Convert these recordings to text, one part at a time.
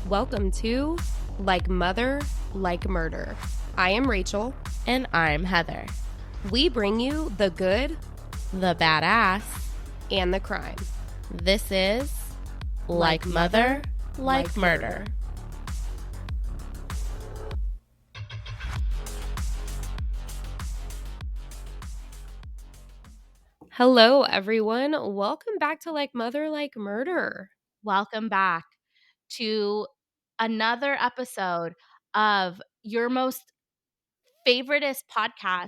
Welcome to Like Mother, Like Murder. I am Rachel. And I'm Heather. We bring you the good, the badass, and the crime. This is Like Mother, Like Murder. Hello, everyone. Welcome back to Like Mother, Like Murder. Welcome back to another episode of your most favoriteest podcast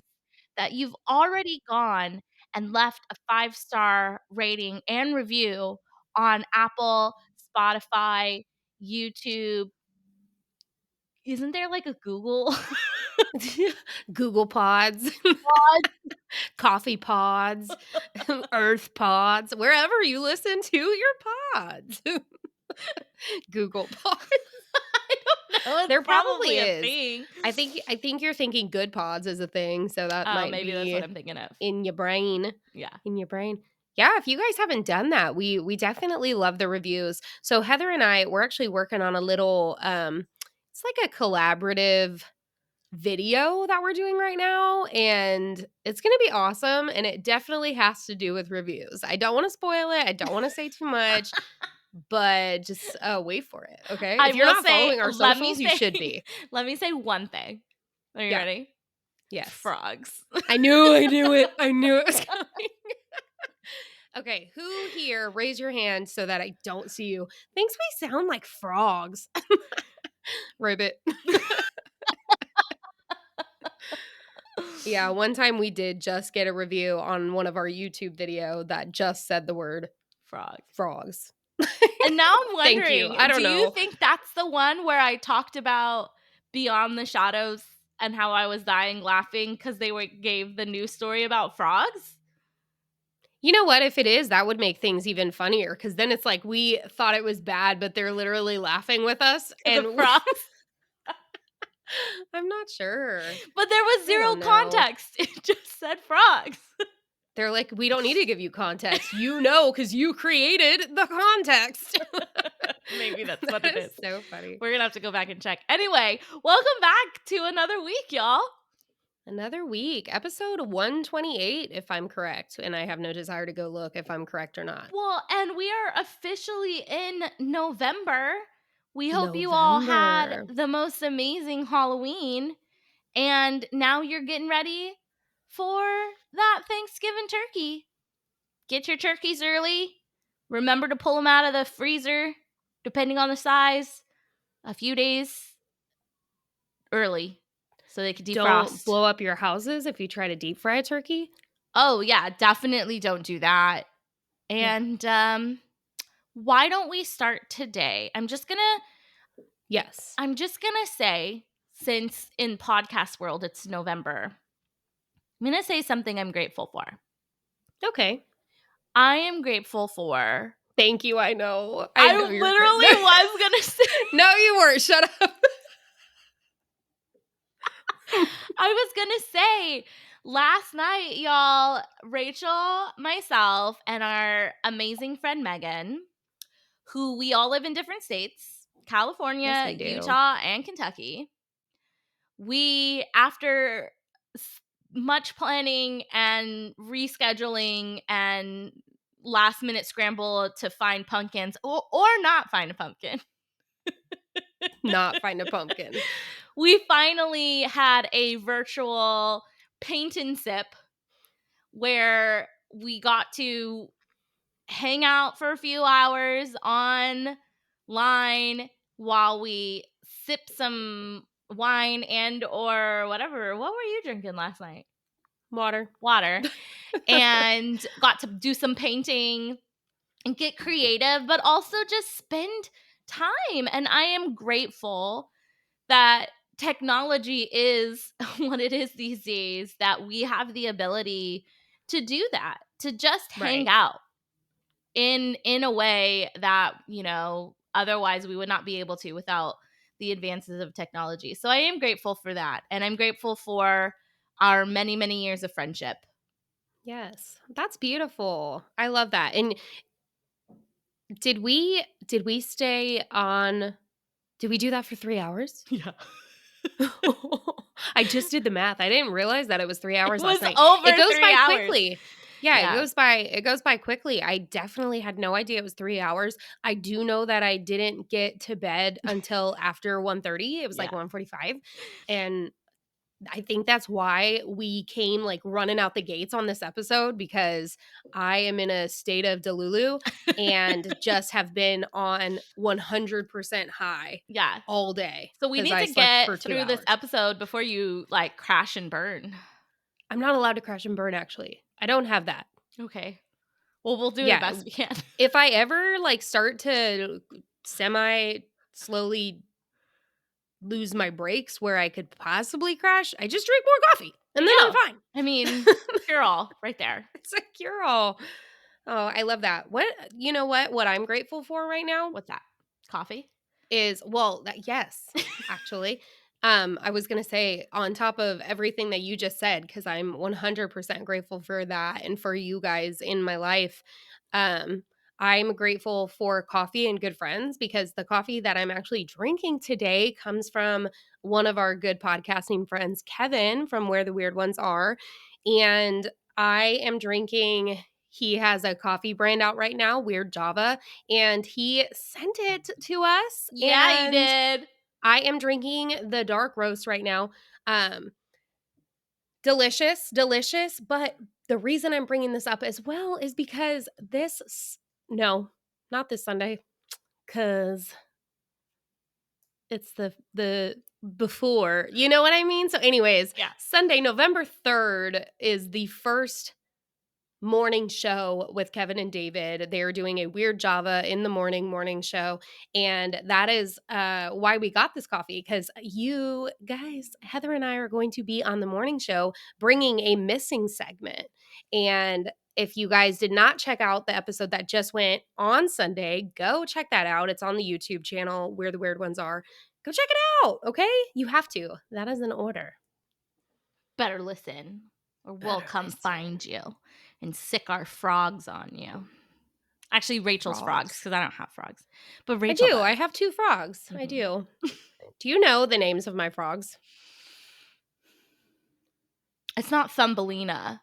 that you've already gone and left a 5-star rating and review on Apple, Spotify, YouTube. Isn't there like a Google? Google Pods, Coffee Pods, Earth Pods, wherever you listen to your pods. Google Pods. No, There probably a is. thing. I think you're thinking good pods is a thing, so that might maybe be that's what I'm thinking of. in your brain. Yeah. In your brain. Yeah, if you guys haven't done that, we definitely love the reviews. So Heather and we're actually working on a little it's like a collaborative video that we're doing right now, and it's going to be awesome, and it definitely has to do with reviews. I don't want to spoil it. I don't want to say too much. But just wait for it, okay? If you're not following our socials, you should be. Let me say one thing. Are you ready? Yes. Frogs. I knew it. I knew it was coming. Okay, who here, raise your hand so that I don't see you, thinks we sound like frogs? Ribbit. Yeah, one time we did just get a review on one of our YouTube video that just said the word frogs. And now I'm wondering, Thank you. I don't know. Do you think that's the one where I talked about Beyond the Shadows and how I was dying laughing because they gave the news story about frogs? You know what? If it is, that would make things even funnier, because then it's like we thought it was bad, but they're literally laughing with us. And frogs? I'm not sure. But there was zero context. It just said frogs. They're like, we don't need to give you context. You know, because you created the context. Maybe that's what it is. So funny. We're going to have to go back and check. Anyway, welcome back to another week, y'all. Another week. Episode 128, if I'm correct. And I have no desire to go look if I'm correct or not. Well, and we are officially in November. We hope you all had the most amazing Halloween. And now you're getting ready for that Thanksgiving turkey. Get your turkeys early. Remember to pull them out of the freezer, depending on the size, a few days early so they can defrost. Don't blow up your houses if you try to deep fry a turkey. Oh, yeah, definitely don't do that. And why don't we start today? I'm just going to say, since in podcast world it's November, I'm going to say something I'm grateful for. Okay. I am grateful for... Thank you, I know. I literally was going to say... No, you weren't. Shut up. I was going to say, last night, y'all, Rachel, myself, and our amazing friend Megan, who we all live in different states, California, Utah, and Kentucky. We, after much planning and rescheduling and last minute scramble to find pumpkins or not find a pumpkin. Not find a pumpkin. We finally had a virtual paint and sip where we got to hang out for a few hours online while we sip some wine and or whatever. What were you drinking last night? Water. And got to do some painting and get creative, but also just spend time. And I am grateful that technology is what it is these days, that we have the ability to do that, to just hang out in a way that, you know, otherwise we would not be able to without the advances of technology. So I am grateful for that. And I'm grateful for our many, many years of friendship. Yes, that's beautiful. I love that. And did we stay on Did we do that for 3 hours? Yeah. I just did the math. I didn't realize that it was 3 It hours last was night. It over goes 3 by hours. quickly. Yeah, Yeah. it goes by quickly. I definitely had no idea it was 3 hours. I do know that I didn't get to bed until after 1:30. It was like Yeah. 1:45, and I think that's why we came, like, running out the gates on this episode because I am in a state of delulu and just have been on 100% high Yeah. all day So we because need I to slept for get 2 through this hours. episode before you, like, crash and burn. I'm not allowed to crash and burn, actually. I don't have that. Okay. Well, we'll do the Yeah, best we can. if I ever, like, start to semi slowly lose my brakes where I could possibly crash, I just drink more coffee, There and then you I'm go. fine. I mean, cure all right there. It's a cure-all. Oh, I love that. You know what I'm grateful for right now What's that? Coffee? is well, that yes, actually. I was gonna say on top of everything that you just said, because I'm 100% grateful for that and for you guys in my life. Um, I'm grateful for coffee and good friends because the coffee that I'm actually drinking today comes from one of our good podcasting friends, Kevin from Where the Weird Ones Are. And I am drinking, he has a coffee brand out right now, Weird Java, and he sent it to us. Yeah, you And did. I am drinking the dark roast right now. Um, delicious, delicious. But the reason I'm bringing this up as well is because no, not this Sunday, because it's the before, you know what I mean? So, anyways, Yeah. Sunday, November 3rd is the first morning show with Kevin and David. They're doing a Weird Java in the morning show. And that is why we got this coffee because you guys, Heather and I are going to be on the morning show bringing a missing segment. And if you guys did not check out the episode that just went on Sunday, go check that out. It's on the YouTube channel where the weird ones are. Go check it out, okay? You have to. That is an order. Better listen, or we'll Better come listen. find you and sick our frogs on you. Actually, Rachel's frogs, Frogs. because I don't have frogs. But I Rachel do. I does. have 2 frogs. I Mhm. do. Do you know the names of my frogs? It's not Thumbelina.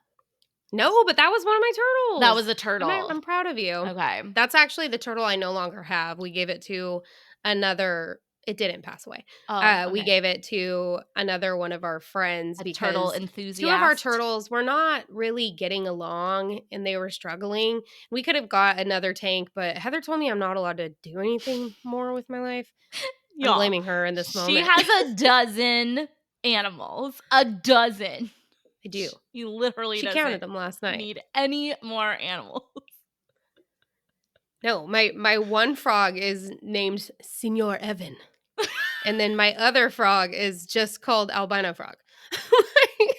No, but that was one of my That was turtles. a turtle. I'm proud of you. Okay. That's actually the turtle I no longer have. We gave it to another it didn't pass away. Oh, We okay. gave it to another one of our friends A turtle because 2 of our enthusiast. turtles were not really getting along and they were struggling. We could have got another tank, but Heather told me I'm not allowed to do anything more with my life. I'm Y'all, blaming her in this she moment. has a dozen animals. A dozen. I do. She literally She counted doesn't them last night. need any more animals. No, my one frog is named Senor Evan, and then my other frog is just called Albino Frog. I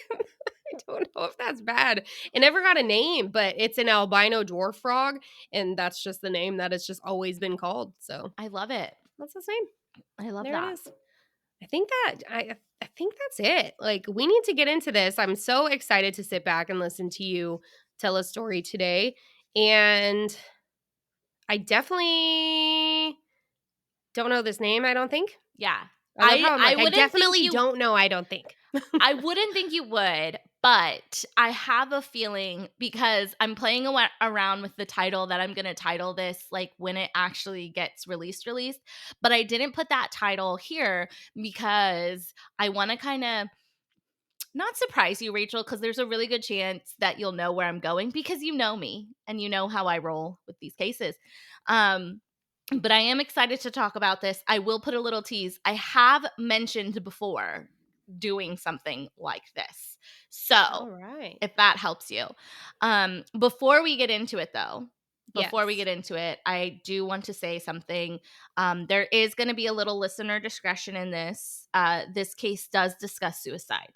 don't know if that's bad. It never got a name, but it's an albino dwarf frog, and that's just the name that it's just always been called. So I love it. that's the name. I love There it that. is. I think that's it. Like we need to get into this. I'm so excited to sit back and listen to you tell a story today, and I definitely don't know this name, I don't think. Yeah. I love how I'm I like, I wouldn't think definitely you don't know, I don't think. I wouldn't think you would, but I have a feeling because I'm playing around with the title that I'm going to title this like when it actually gets released, but I didn't put that title here because I want to kind of not surprise you, Rachel, because there's a really good chance that you'll know where I'm going because you know me and you know how I roll with these cases. Um, but I am excited to talk about this. I will put a little tease. I have mentioned before doing something like this. So, All right. if that helps you. Before we get into it, though, Yes. I do want to say something. There is going to be a little listener discretion in this. This case does discuss suicide.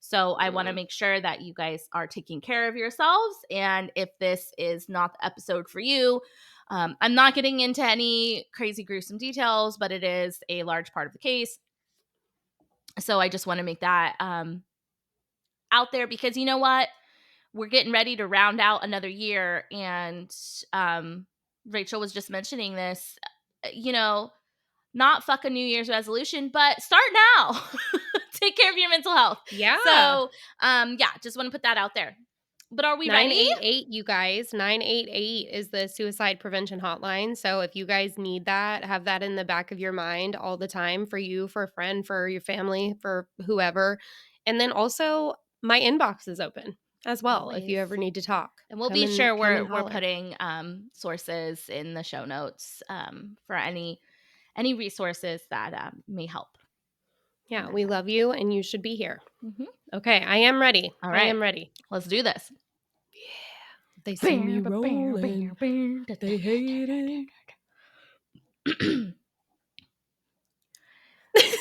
So I want to Mm. make sure that you guys are taking care of yourselves. And if this is not the episode for you, I'm not getting into any crazy, gruesome details, but it is a large part of the case. So I just want to make that out there because you know what? We're getting ready to round out another year. And Rachel was just mentioning this. You know, not fuck a New Year's resolution, but start now. Take care of your mental health. Yeah. So, yeah, just want to put that out there. But are we ready? 988, you guys. 988 is the suicide prevention hotline. So if you guys need that, have that in the back of your mind all the time for you, for a friend, for your family, for whoever. And then also, my inbox is open as well if Always. you ever need to talk. And we'll Come be and sure come and we're holler. putting sources in the show notes for any resources that may help in Yeah, that we time. love you and you should be here. Mhm. Okay, I am ready. All I right, am ready. let's do this. They see me rolling. They hate it.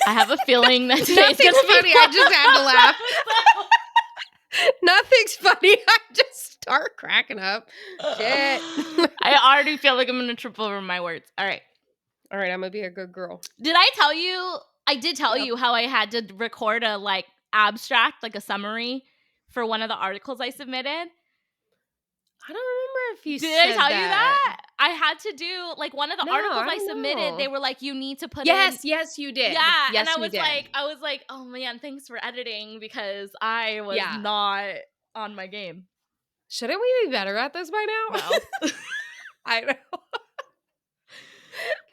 I have a feeling that today's Nothing's gonna be funny. I just had to laugh. fun. Nothing's funny. I just start cracking up. Shit. I already feel like I'm gonna trip over my words. All right. All right, I'm gonna be a good girl. Did I tell you? I did tell Yep. you how I had to record a abstract, like a summary for one of the articles I submitted. I don't remember if you Did I said tell you that. that? I had to do one of the No, articles I I don't submitted. They know. were like, you need to put in. Yes, you did. Yeah, and Yes, you did. I was like, oh man, thanks for editing because I was Yeah. not on my game. Shouldn't we be better at this by now? Well, I know.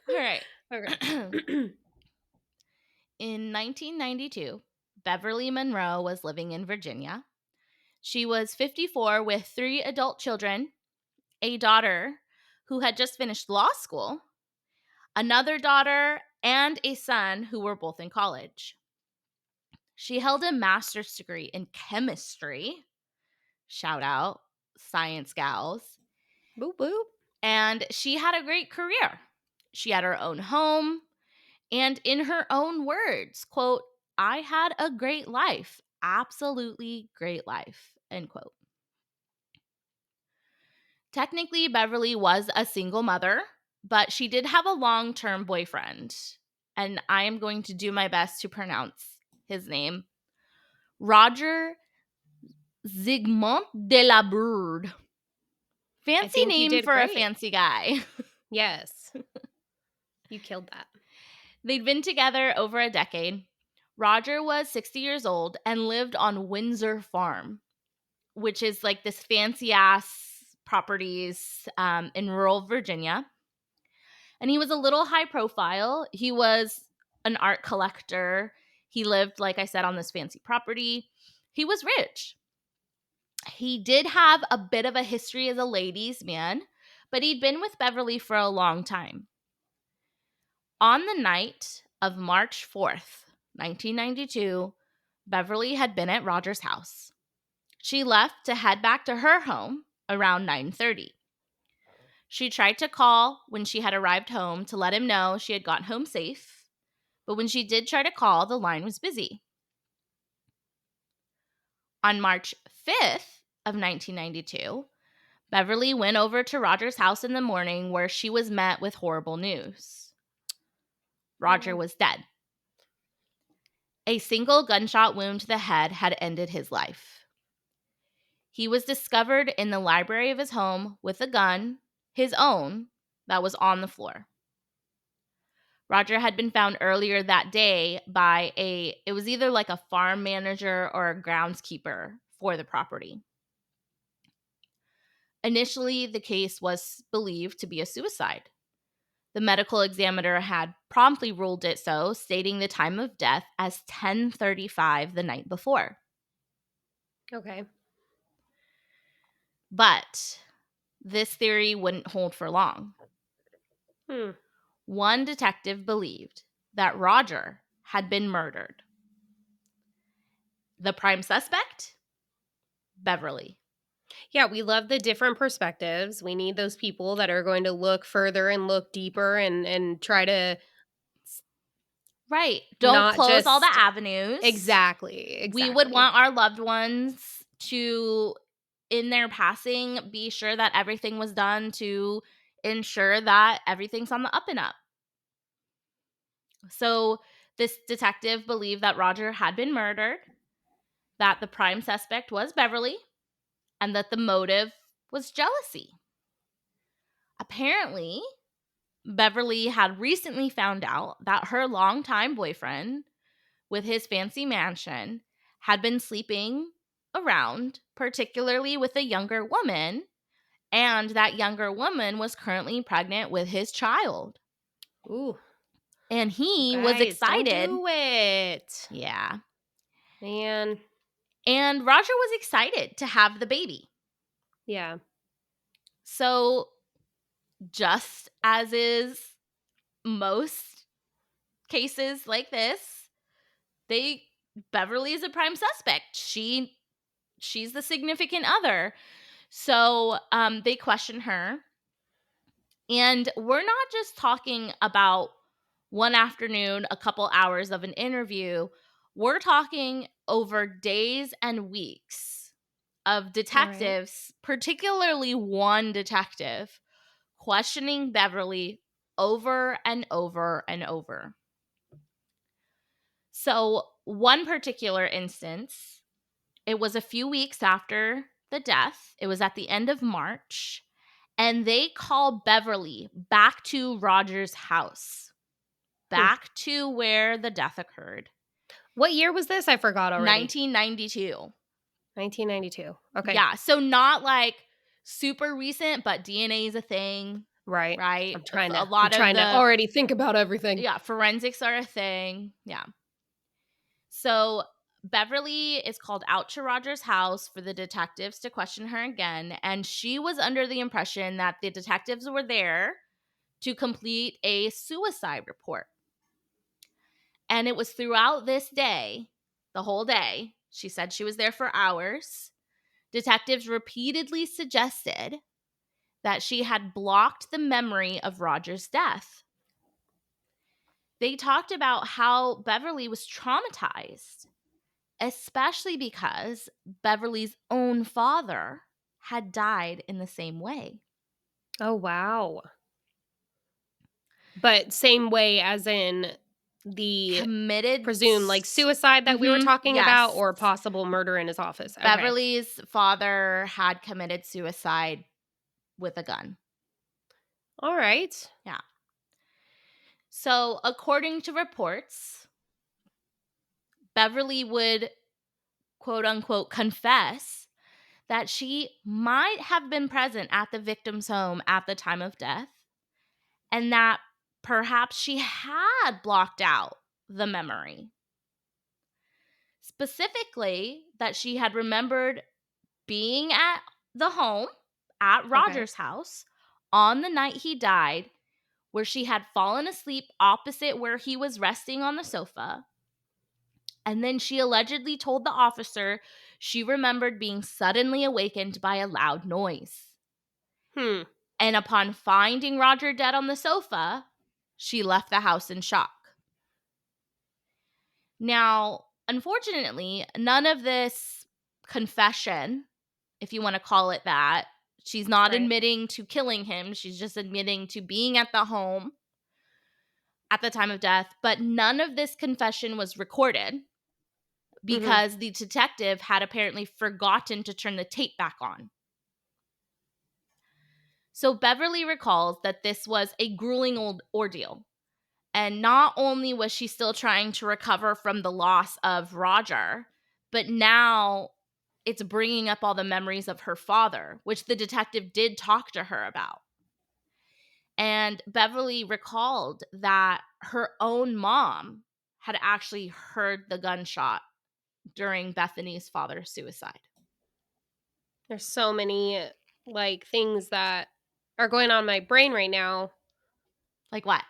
all right. Okay. In 1992, Beverly Monroe was living in Virginia. She was 54 with 3 adult children, a daughter who had just finished law school, another daughter, and a son who were both in college. She held a master's degree in chemistry. Shout out, science gals. Boop boop. And she had a great career. She had her own home. And in her own words, quote, I had a great life, absolutely great life, end quote. Technically, Beverly was a single mother, but she did have a long-term boyfriend. And I am going to do my best to pronounce his name. Roger Zygmunt de la Bird. I Fancy think you name did for a great. fancy guy. Yes. You killed that. They'd been together over a decade. Roger was 60 years old and lived on Windsor Farm, which is like this fancy ass properties in rural Virginia. And he was a little high profile. He was an art collector. He lived, like I said, on this fancy property. He was rich. He did have a bit of a history as a ladies' man, but he'd been with Beverly for a long time. On the night of March 4th, 1992, Beverly had been at Roger's house. She left to head back to her home around 9:30. She tried to call when she had arrived home to let him know she had gotten home safe, but when she did try to call, the line was busy. On March 5th of 1992, Beverly went over to Roger's house in the morning where she was met with horrible news. Roger was dead. A single gunshot wound to the head had ended his life. He was discovered in the library of his home with a gun, his own, that was on the floor. Roger had been found earlier that day by it was either like a farm manager or a groundskeeper for the property. Initially, the case was believed to be a suicide. The medical examiner had promptly ruled it so, stating the time of death as 10:35 the night before. Okay. But this theory wouldn't hold for long. Hmm. One detective believed that Roger had been murdered. The prime suspect? Beverly. Yeah, we love the different perspectives. We need those people that are going to look further and look deeper and try to Right. Don't not close all the just avenues. exactly. We would want our loved ones to, in their passing, be sure that everything was done to ensure that everything's on the up and up. So this detective believed that Roger had been murdered, that the prime suspect was Beverly, and that the motive was jealousy. Apparently, Beverly had recently found out that her longtime boyfriend with his fancy mansion had been sleeping around, particularly with a younger woman, and that younger woman was currently pregnant with his child. Ooh, And he was guys, don't excited. do it. Yeah. Man, And Roger was excited to have the baby. yeah. So, just as is most cases like this, they Beverly is a prime suspect. She's the significant other. So, they question her. And we're not just talking about one afternoon, a couple hours of an interview. We're talking over days and weeks of Alright. detectives, particularly one detective, questioning Beverly over and over and over. So, one particular instance, it was a few weeks after the death. It was at the end of March. And they call Beverly back to Roger's house, Hmm. back to where the death occurred. What year was this? I forgot already. 1992. 1992. Okay. Yeah, so not like super recent, but DNA is a thing, Right. right? I'm trying A to I'm lot of trying to the already think about everything. yeah, forensics are a thing. Yeah. So Beverly is called out to Roger's house for the detectives to question her again, and she was under the impression that the detectives were there to complete a suicide report. And it was throughout this day, the whole day, she said she was there for hours. Detectives repeatedly suggested that she had blocked the memory of Roger's death. They talked about how Beverly was traumatized, especially because Beverly's own father had died in the same way. Oh, wow. But same way as in the Committed. presumed, like, suicide that we were talking about Yes. or possible murder in his office. Okay. Beverly's father had committed suicide with a gun. Alright. Yeah. So, according to reports, Beverly would quote unquote confess that she might have been present at the victim's home at the time of death and that perhaps she had blocked out the memory. Specifically, that she had remembered being at the home at Okay. Roger's house on the night he died, where she had fallen asleep opposite where he was resting on the sofa. And then she allegedly told the officer she remembered being suddenly awakened by a loud noise. Hmm. And upon finding Roger dead on the sofa, she left the house in shock. Now, unfortunately, none of this confession, if you want to call it that, she's not Right. admitting to killing him. She's just admitting to being at the home at the time of death. But none of this confession was recorded Mhm. because the detective had apparently forgotten to turn the tape back on. So Beverly recalls that this was a grueling old ordeal. And not only was she still trying to recover from the loss of Roger, but now it's bringing up all the memories of her father, which the detective did talk to her about. And Beverly recalled that her own mom had actually heard the gunshot during Bethany's father's suicide. There's so many, like, things that are going on in my brain right now. Like what?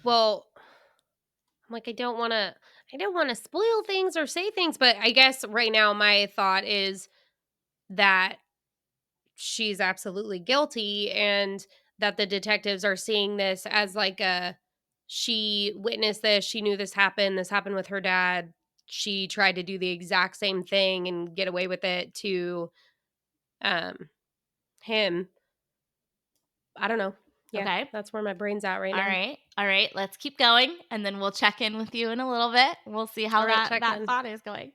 Well, I'm like, I don't wanna spoil things or say things, but I guess right now my thought is that she's absolutely guilty and that the detectives are seeing this as like a she witnessed this, she knew this happened with her dad. She tried to do the exact same thing and get away with it to um him. I don't know. Yeah, Okay. that's where my brain's at right All now. right. All right. Let's keep going and then we'll check in with you in a little bit. We'll see how All right, that check in. thought is going.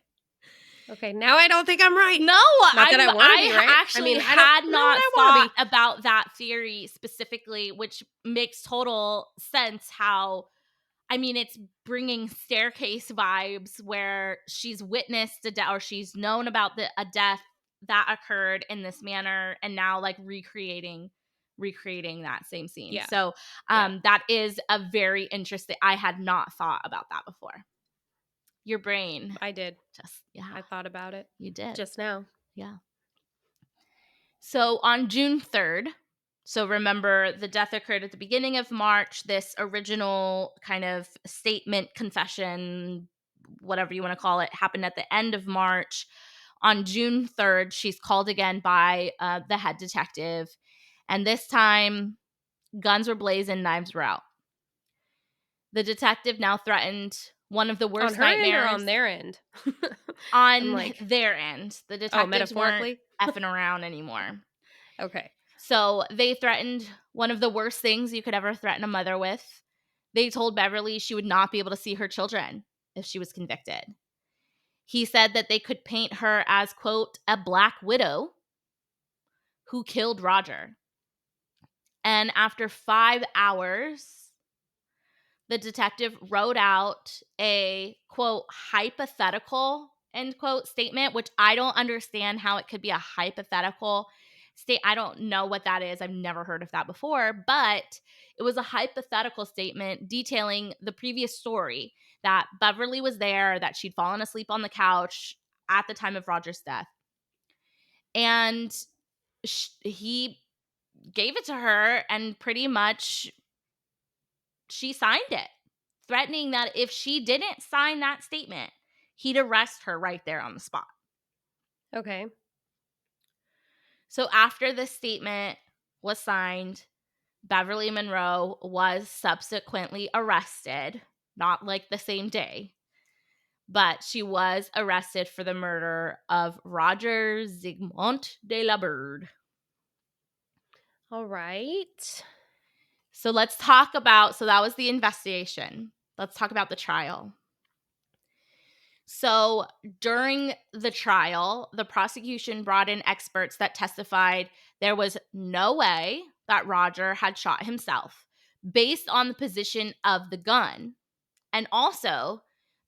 Okay, now I don't think I'm right. No, Not that I wanna be right. I actually mean, I don't had know that not I wanna thought be. about that theory specifically, which makes total sense how I mean, it's bringing staircase vibes where she's witnessed a death or she's known about a death that occurred in this manner and now like recreating that same scene. Yeah, So, yeah, that is a very interesting I had not thought about that before. Your brain I did. just yeah, I thought about it you did. just now. Yeah. So on June 3rd, so remember the death occurred at the beginning of March. This original kind of statement, confession, whatever you want to call it, happened at the end of March. On June 3rd, she's called again by the head detective. And this time, guns were blazing, knives were out. The detective now threatened one of the On worst her end or nightmares on their end? I'm on like, their end. The oh, detectives weren't metaphorically? effing around anymore. Okay. So they threatened one of the worst things you could ever threaten a mother with. They told Beverly she would not be able to see her children if she was convicted. He said that they could paint her as, quote, a black widow who killed Roger. And after 5 hours, the detective wrote out a, quote, hypothetical, end quote, statement, which I don't understand how it could be a hypothetical state. I don't know what that is. I've never heard of that before, but it was a hypothetical statement detailing the previous story that Beverly was there, that she'd fallen asleep on the couch at the time of Roger's death. And he gave it to her, and pretty much she signed it, threatening that if she didn't sign that statement, he'd arrest her right there on the spot. Okay. So after this statement was signed, Beverly Monroe was subsequently arrested, not like the same day, but she was arrested for the murder of Roger Zygmunt de la Bird. All right. So let's talk about, so that was the investigation. Let's talk about the trial. So during the trial, the prosecution brought in experts that testified there was no way that Roger had shot himself based on the position of the gun. And also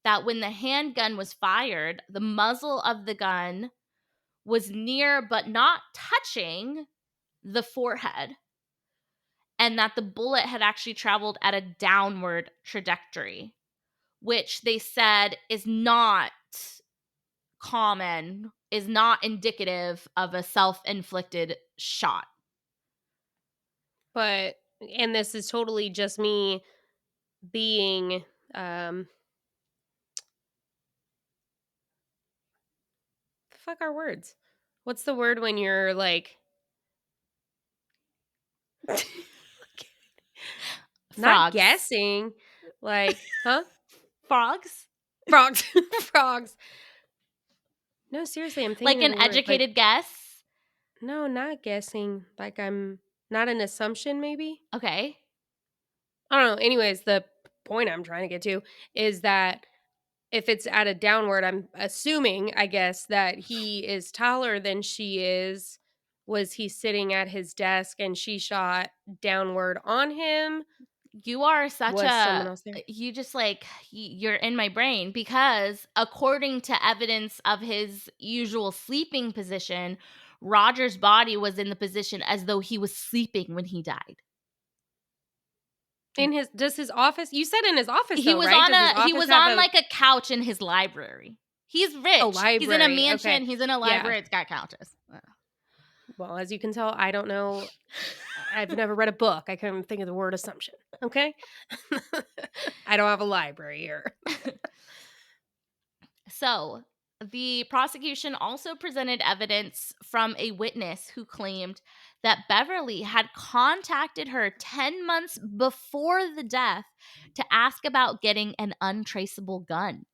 that when the handgun was fired, the muzzle of the gun was near but not touching the forehead, and that the bullet had actually traveled at a downward trajectory, which they said is not common, is not indicative of a self-inflicted shot. But and this is totally just me being, um the fuck are words? What's the word when you're like not Frogs. guessing, like, huh? Frogs? Frogs. Frogs. No, seriously, I'm Like thinking of an the word, like, educated guess? no, not guessing, like, I'm not an assumption maybe? Okay. I don't know, anyways, the point I'm trying to get to is that if it's at a downward, I'm assuming, I guess, that he is taller than she is. Was he sitting at his desk and she shot downward on him? You are such Was a someone else there? you just like you're in my brain because according to evidence of his usual sleeping position, Roger's body was in the position as though he was sleeping when he died. In his does his office you said in his office though, right? Does his He office was have on a like a couch in his library. He's a rich. He's in a library? Okay. mansion. He's in a Yeah. library. It's got couches. Well, as you can tell, I don't know. I've never read a book. I couldn't think of the word assumption. Okay. I don't have a library here. So, the prosecution also presented evidence from a witness who claimed that Beverly had contacted her 10 months before the death to ask about getting an untraceable gun.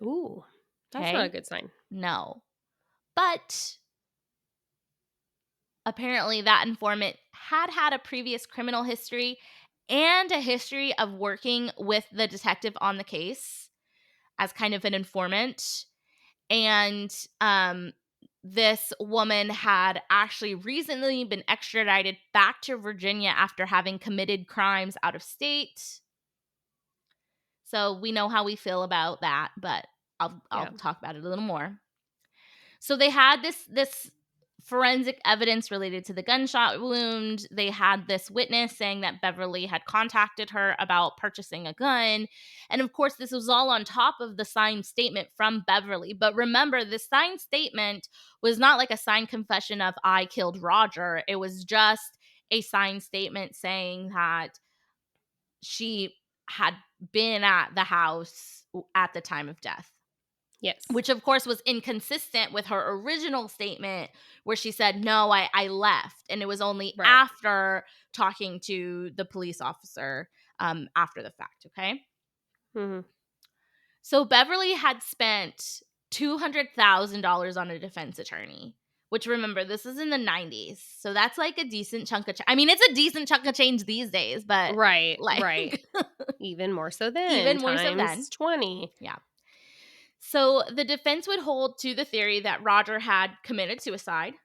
Ooh, that's not a Okay? good sign. No. But apparently, that informant had a previous criminal history and a history of working with the detective on the case as kind of an informant. And this woman had actually recently been extradited back to Virginia after having committed crimes out of state. So we know how we feel about that, but I'll Yeah. talk about it a little more. So they had this forensic evidence related to the gunshot wound. They had this witness saying that Beverly had contacted her about purchasing a gun. And of course, this was all on top of the signed statement from Beverly. But remember, the signed statement was not like a signed confession of I killed Roger. It was just a signed statement saying that she had been at the house at the time of death, Yes. which of course was inconsistent with her original statement where she said, no, I left. And it was only Right. after talking to the police officer after the fact. Okay. Mhm. So Beverly had spent $200,000 on a defense attorney, which remember, this is in the 90s. So that's like a decent chunk of I mean, it's a decent chunk of change these days, but Right, like right. Even more so then, even more so then. times 20. Yeah. So the defense would hold to the theory that Roger had committed suicide.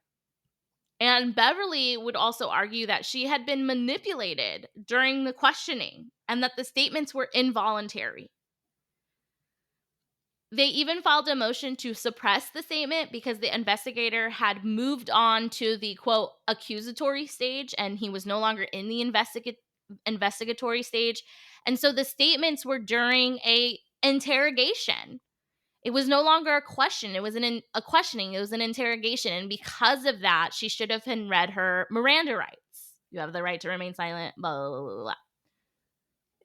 And Beverly would also argue that she had been manipulated during the questioning and that the statements were involuntary. They even filed a motion to suppress the statement because the investigator had moved on to the quote accusatory stage and he was no longer in the investigatory stage. And so the statements were during a interrogation. It was no longer a question. It was a questioning. It was an interrogation. And because of that, she should have been read her Miranda rights. You have the right to remain silent, blah, blah, blah, blah.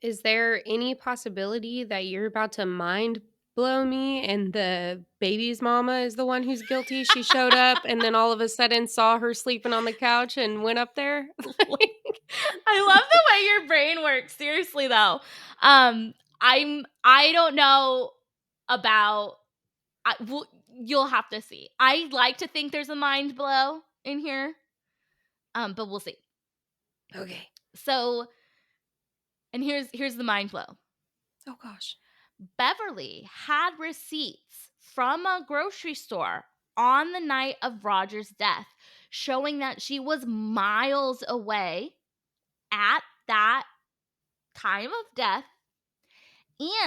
Is there any possibility that you're about to mind blow me and the baby's mama is the one who's guilty? She showed up and then all of a sudden saw her sleeping on the couch and went up there? I love the way your brain works. Seriously, though. I don't know about, you'll have to see. I like to think there's a mind blow in here, but we'll see. Okay. So, and here's the mind blow. Oh gosh. Beverly had receipts from a grocery store on the night of Roger's death showing that she was miles away at that time of death.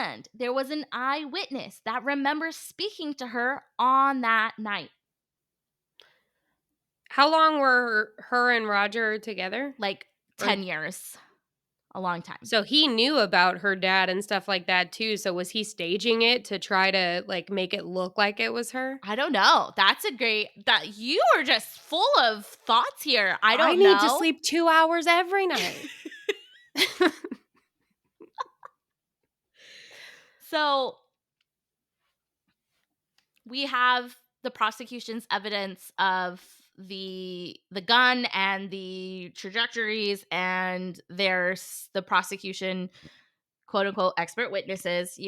And there was an eyewitness that remembers speaking to her on that night. How long were her and Roger together? Like Or 10 years, a long time. so he knew about her dad and stuff like that too, so was he staging it to try to, like, make it look like it was her? I don't know. That's a great, that you are just full of thoughts here. I I don't need to know. sleep 2 hours every night. So we have the prosecution's evidence of the gun and the trajectories, and there's the prosecution quote unquote expert witnesses,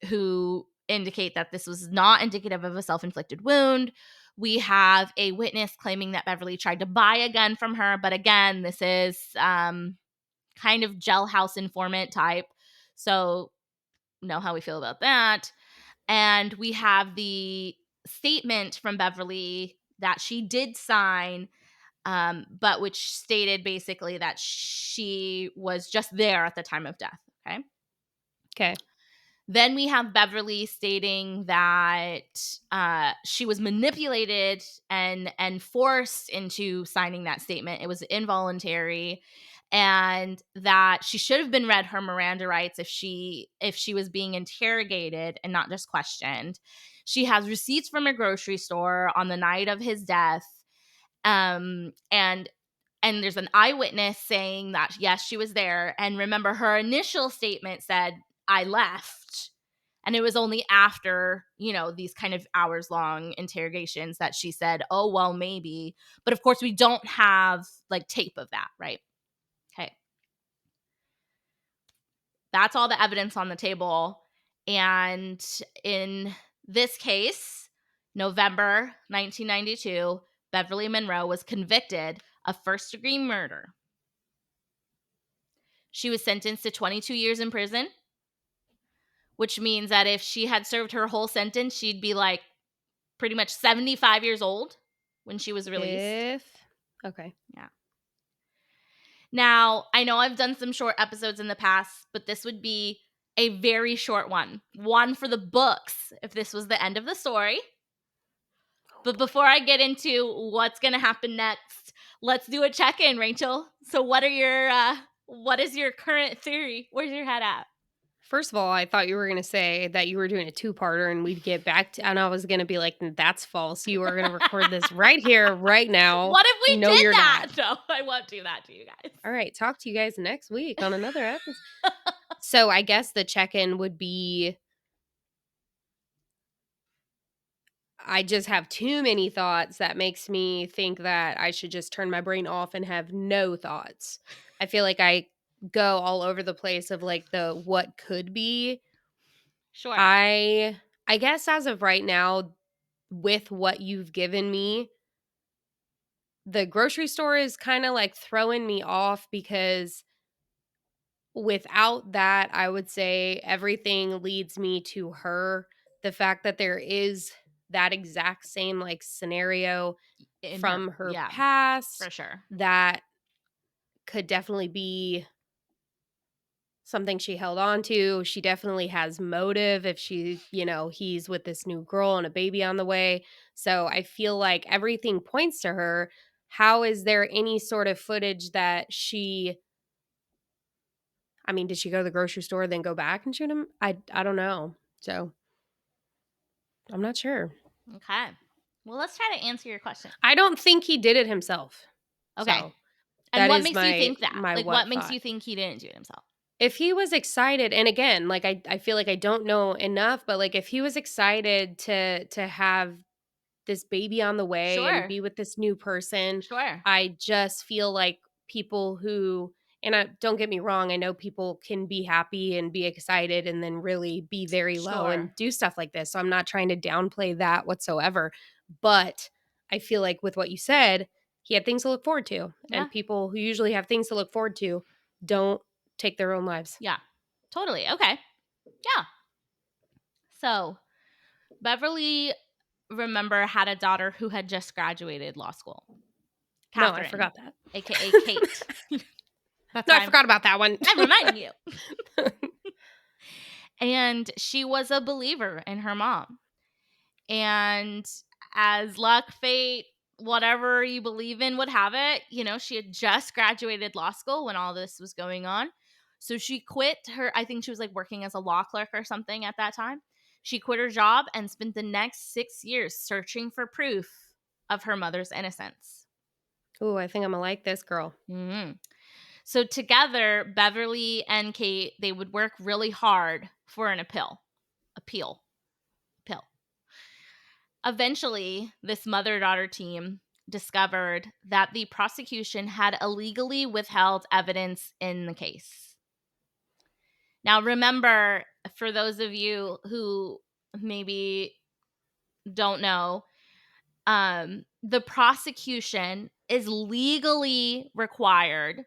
who indicate that this was not indicative of a self-inflicted wound. We have a witness claiming that Beverly tried to buy a gun from her, but again, this is kind of jailhouse informant type, so know how we feel about that. And we have the statement from Beverly that she did sign, but which stated basically that she was just there at the time of death. Okay. Okay. Then we have Beverly stating that she was manipulated and forced into signing that statement. It was involuntary, and that she should have been read her Miranda rights if she was being interrogated and not just questioned. She has receipts from a grocery store on the night of his death, and there's an eyewitness saying that yes, she was there. And remember, her initial statement said, I left. And it was only after, these kind of hours long interrogations that she said, oh, well, maybe. But of course, we don't have like tape of that, right? Okay. That's all the evidence on the table. And in this case, November 1992, Beverly Monroe was convicted of first-degree murder. She was sentenced to 22 years in prison which means that if she had served her whole sentence, she'd be like pretty much 75 years old when she was released. If okay. Yeah. Now, I know I've done some short episodes in the past, but this would be a very short one. One for the books if this was the end of the story. But before I get into what's going to happen next, let's do a check-in, Rachel. So what is your current theory? Where's your head at? First of all, I thought you were gonna say that you were doing a two-parter and we'd get back to and I was gonna be like, "That's false. You are gonna record this right here, right now." What if we No, did you're that? not. No, I won't do that to you guys. All right, talk to you guys next week on another episode. So, I guess the check-in would be I just have too many thoughts that makes me think that I should just turn my brain off and have no thoughts. I feel like I go all over the place of like the what could be. Sure. I guess as of right now, with what you've given me, the grocery store is kind of like throwing me off because without that, I would say everything leads me to her. The fact that there is that exact same like scenario In her, from her yeah, for past sure. that could definitely be something she held on to. She definitely has motive if he's with this new girl and a baby on the way. So I feel like everything points to her. How is there any sort of footage that did she go to the grocery store then go back and shoot him? I don't know. So I'm not sure. Okay. Well, let's try to answer your question. I don't think he did it himself. Okay. So And that what is makes you my think that? my Like, what what makes thought. you think he didn't do it himself? If he was excited, and again, like I feel like I don't know enough, but like if he was excited to have this baby on the way and Sure. be with this new person, Sure. I just feel like people who and I don't get me wrong, I know people can be happy and be excited and then really be very low Sure. and do stuff like this. So I'm not trying to downplay that whatsoever. But I feel like with what you said, he had things to look forward to. Yeah. And people who usually have things to look forward to don't take their own lives. Yeah. Totally. Okay. Yeah. So, Beverly, remember, had a daughter who had just graduated law school. No, I Catherine, forgot that. aka Kate. That's No, why I forgot about that one. I'm reminding you. And she was a believer in her mom. And as luck, fate, whatever you believe in would have it, she had just graduated law school when all this was going on. So she quit her, I think she was like working as a law clerk or something at that time. She quit her job and spent the next 6 years searching for proof of her mother's innocence. Ooh, I think I'm gonna like this girl. Mm-hmm. So together, Beverly and Kate, they would work really hard for an appeal. Appeal. Eventually, this mother-daughter team discovered that the prosecution had illegally withheld evidence in the case. Now, remember, for those of you who maybe don't know, the prosecution is legally required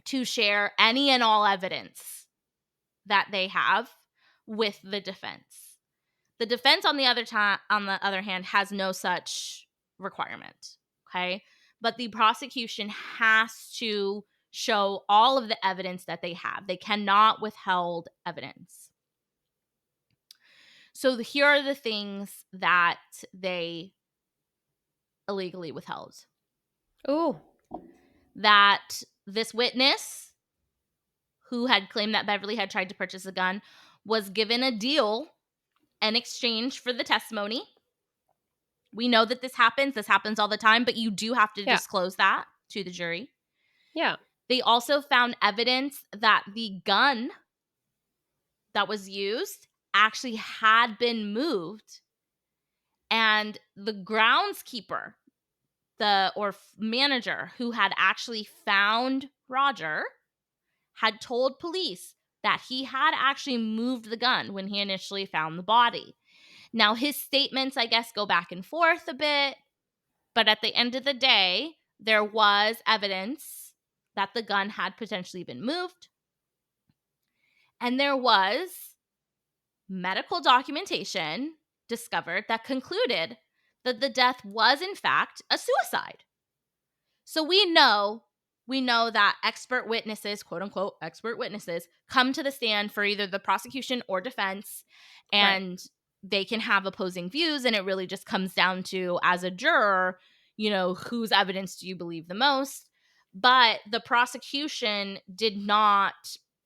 to share any and all evidence that they have with the defense. The defense, on the other hand, has no such requirement. Okay, but the prosecution has to show all of the evidence that they have. They cannot withhold evidence. So here are the things that they illegally withheld. Ooh. That this witness who had claimed that Beverly had tried to purchase a gun was given a deal in exchange for the testimony. We know that this happens. This happens all the time, but you do have to Yeah. disclose that to the jury. Yeah. They also found evidence that the gun that was used actually had been moved, and the groundskeeper, manager who had actually found Roger had told police that he had actually moved the gun when he initially found the body. Now, his statements, I guess, go back and forth a bit, but at the end of the day, there was evidence that the gun had potentially been moved. And there was medical documentation discovered that concluded that the death was in fact a suicide. So we know that expert witnesses, quote unquote expert witnesses, come to the stand for either the prosecution or defense, Right. and they can have opposing views, and it really just comes down to, as a juror, whose evidence do you believe the most? But the prosecution did not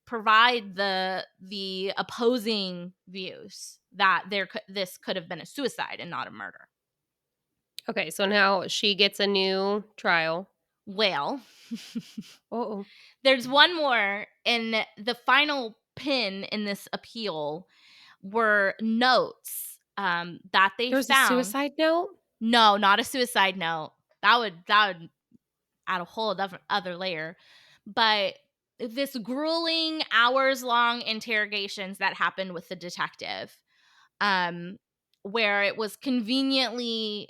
provide the opposing views that this could have been a suicide and not a murder. Okay, so now she gets a new trial. Well, Oh, there's one more, and the final pin in this appeal were notes that they there's a found. suicide note? No, not a suicide note. That would add a whole other layer. But this grueling hours long interrogations that happened with the detective, um, where it was conveniently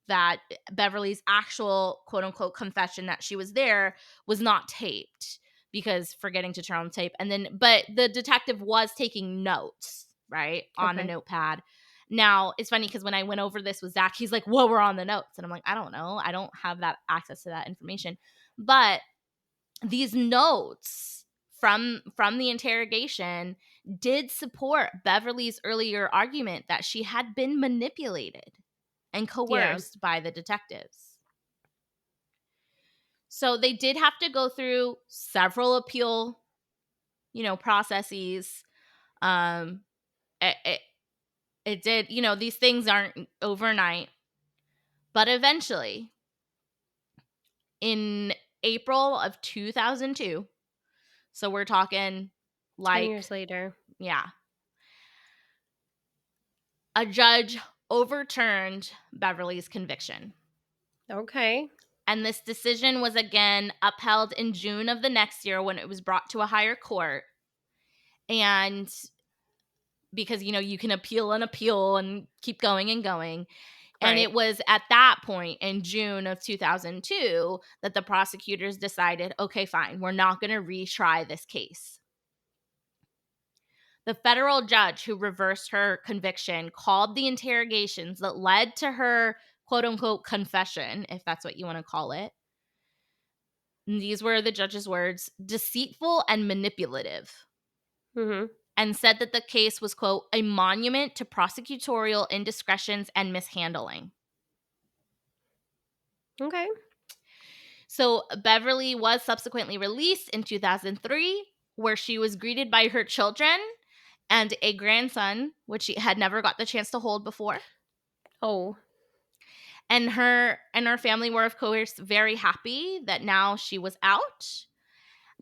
that Beverly's actual quote unquote confession that she was there was not taped because forgetting to turn on the tape. And then, but the detective was taking notes, right, on a Okay. notepad. Now, it's funny because when I went over this with Zach, he's like, "What were on the notes?" And I'm like, "I don't know. I don't have that access to that information." But these notes from the interrogation did support Beverly's earlier argument that she had been manipulated and Yeah. coerced by the detectives. So they did have to go through several appeal, processes. Um, it, it, it did, these things aren't overnight, but eventually in April of 2002, so we're talking 10 like, years later. yeah, a judge overturned Beverly's conviction. Okay. And this decision was again upheld in June of the next year when it was brought to a higher court. And because, you can appeal and appeal and keep going and going. And Right. it was at that point in June of 2002 that the prosecutors decided, okay, fine, we're not going to retry this case. The federal judge who reversed her conviction called the interrogations that led to her quote unquote confession, if that's what you want to call it. And these were the judge's words: deceitful and manipulative, Mhm. and said that the case was, quote, a monument to prosecutorial indiscretions and mishandling. Okay. So Beverly was subsequently released in 2003, where she was greeted by her children and a grandson, which she had never got the chance to hold before. Oh, And her family were, of course, very happy that now she was out.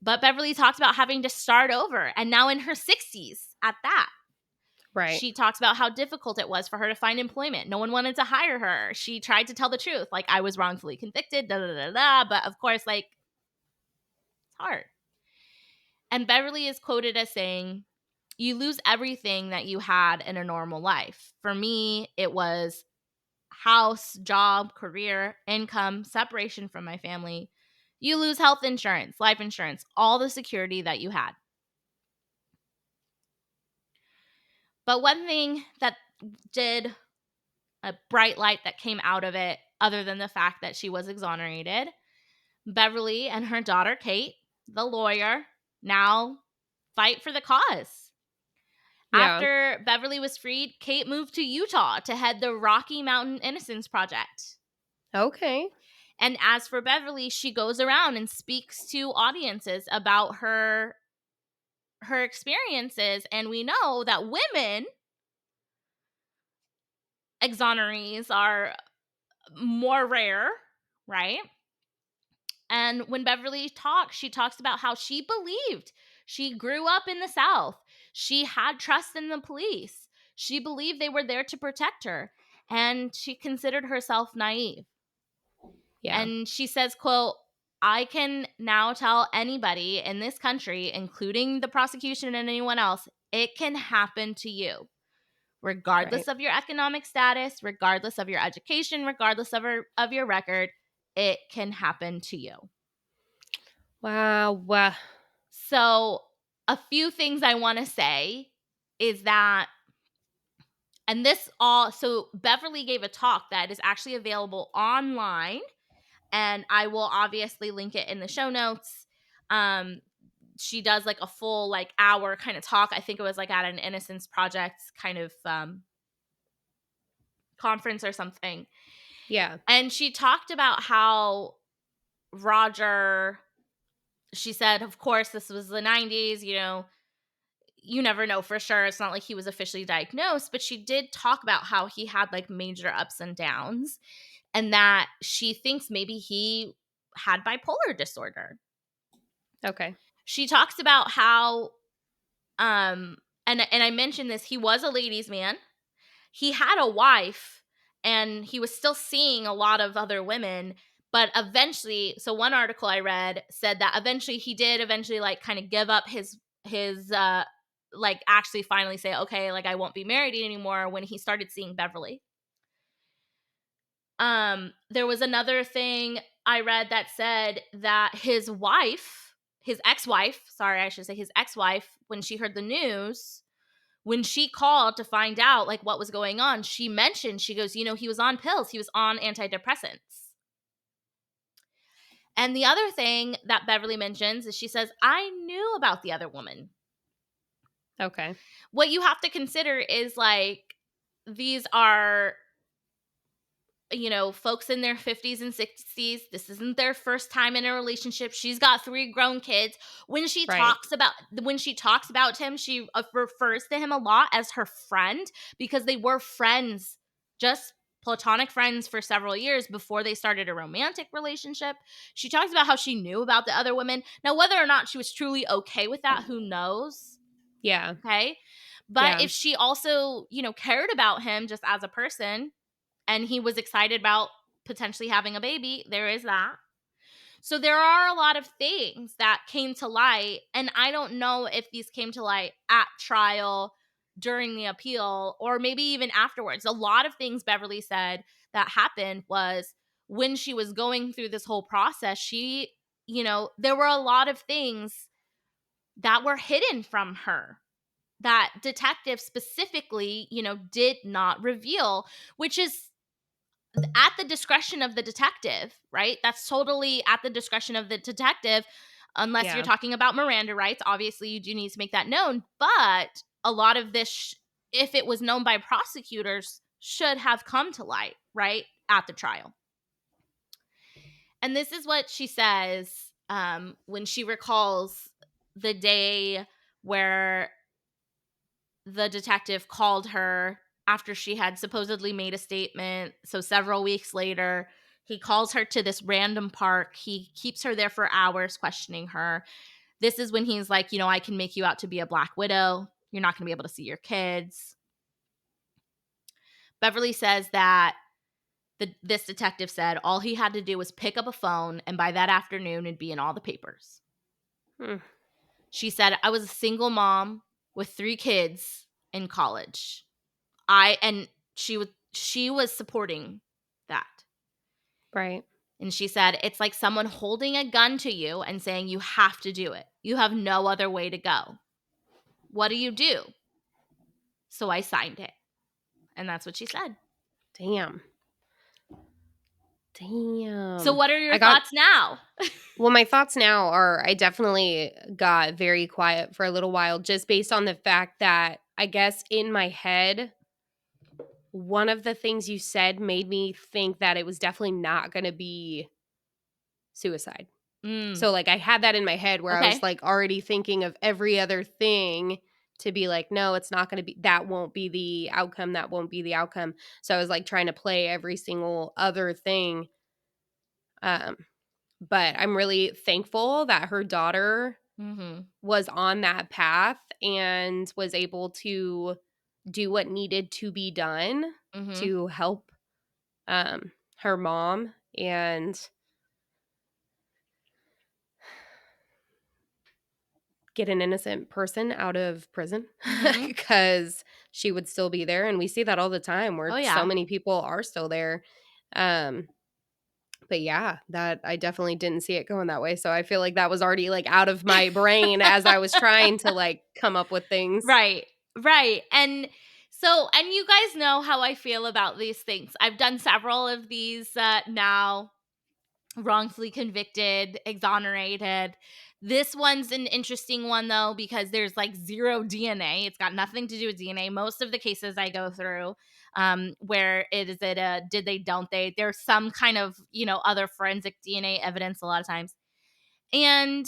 But Beverly talked about having to start over, and now in her 60s at that. right. She talks about how difficult it was for her to find employment. No one wanted to hire her. She tried to tell the truth, like, I was wrongfully convicted, da da da da. But of course, like, it's hard. And Beverly is quoted as saying, "You lose everything that you had in a normal life. For me, it was house, job, career, income, separation from my family. You lose health insurance, life insurance, all the security that you had." But one thing that did a bright light that came out of it, other than the fact that she was exonerated, Beverly and her daughter, Kate, the lawyer, now fight for the cause. Yeah. After Beverly was freed, Kate moved to Utah to head the Rocky Mountain Innocence Project. Okay. And as for Beverly, she goes around and speaks to audiences about her experiences, and we know that women exonerees are more rare, right? And when Beverly talks, she talks about how she believed. She grew up in the South. She had trust in the police. She believed they were there to protect her. And she considered herself naive. Yeah. And she says, quote, "I can now tell anybody in this country, including the prosecution and anyone else, it can happen to you. Right. Regardless of your economic status, regardless of your education, regardless of your record, it can happen to you." Wow. So, a few things I want to say. is that, and this all, so Beverly gave a talk that is actually available online, and I will obviously link it in the show notes. Um, she does like a full like hour kind of talk. I think it was like at an Innocence Project kind of conference or something. Yeah. And she talked about how Roger, she said, of course, this was the 90s, you never know for sure. It's not like he was officially diagnosed, but she did talk about how he had like major ups and downs, and that she thinks maybe he had bipolar disorder. Okay. She talks about how, and I mentioned this, he was a ladies' man. He had a wife and he was still seeing a lot of other women, but eventually, so one article I read said that eventually he did eventually like kind of give up his like actually finally say, okay, like I won't be married anymore, when he started seeing Beverly. There was another thing I read that said that his ex-wife, sorry, I should say his ex-wife, when she heard the news, when she called to find out like what was going on, she mentioned, she goes, he was on pills, he was on antidepressants. And the other thing that Beverly mentions is she says, I knew about the other woman. Okay. What you have to consider is like, these are, folks in their 50s and 60s. This isn't their first time in a relationship. She's got 3 grown kids. Right. When she talks about him, she refers to him a lot as her friend, because they were friends, just platonic friends, for several years before they started a romantic relationship. She talks about how she knew about the other women. Now, whether or not she was truly okay with that, who knows? Yeah. Okay. But Yeah. if she also, cared about him just as a person, and he was excited about potentially having a baby, there is that. So there are a lot of things that came to light, and I don't know if these came to light at trial, during the appeal, or maybe even afterwards. A lot of things Beverly said that happened was, when she was going through this whole process, there were a lot of things that were hidden from her, that detectives specifically, did not reveal, which is at the discretion of the detective, right? That's totally at the discretion of the detective, unless you're Yeah. talking about Miranda rights. Obviously, you do need to make that known. But a lot of this, if it was known by prosecutors, should have come to light, right? At the trial. And this is what she says when she recalls the day where the detective called her after she had supposedly made a statement. So several weeks later, he calls her to this random park. He keeps her there for hours, questioning her. This is when he's like, I can make you out to be a black widow. You're not going to be able to see your kids. Beverly says that this detective said all he had to do was pick up a phone, and by that afternoon, it'd be in all the papers. Hmm. She said, I was a single mom with 3 kids in college. And she was supporting that. Right. And she said, it's like someone holding a gun to you and saying, you have to do it. You have no other way to go. What do you do? So I signed it. And that's what she said. Damn. So Damn. what are your I got thoughts now? Well, my thoughts now are I definitely got very quiet for a little while just based on the fact that I guess in my head, one of the things you said made me think that it was definitely not going to be suicide. Mm, So, like, I had that in my head where I was okay. like already thinking of every other thing to be like, no, it's not going to be, that won't be the outcome. That won't be the outcome. So I was like trying to play every single other thing. Um, but I'm really thankful that her daughter Mm-hmm. was on that path and was able to do what needed to be done Mm-hmm. to help her mom and get an innocent person out of prison Mm-hmm. because she would still be there, and we see that all the time Oh, where so yeah. many people are still there. um but yeah, that I definitely didn't see it going that way, so I feel like that was already like out of my brain as I was trying to like come up with things. Right. Right. And you guys know how I feel about these things. I've done several of these now, wrongfully convicted, exonerated. This one's an interesting one though because there's like zero DNA. It's got nothing to do with DNA. Most of the cases I go through, where it a did they, don't they? There's some kind of other forensic DNA evidence a lot of times, and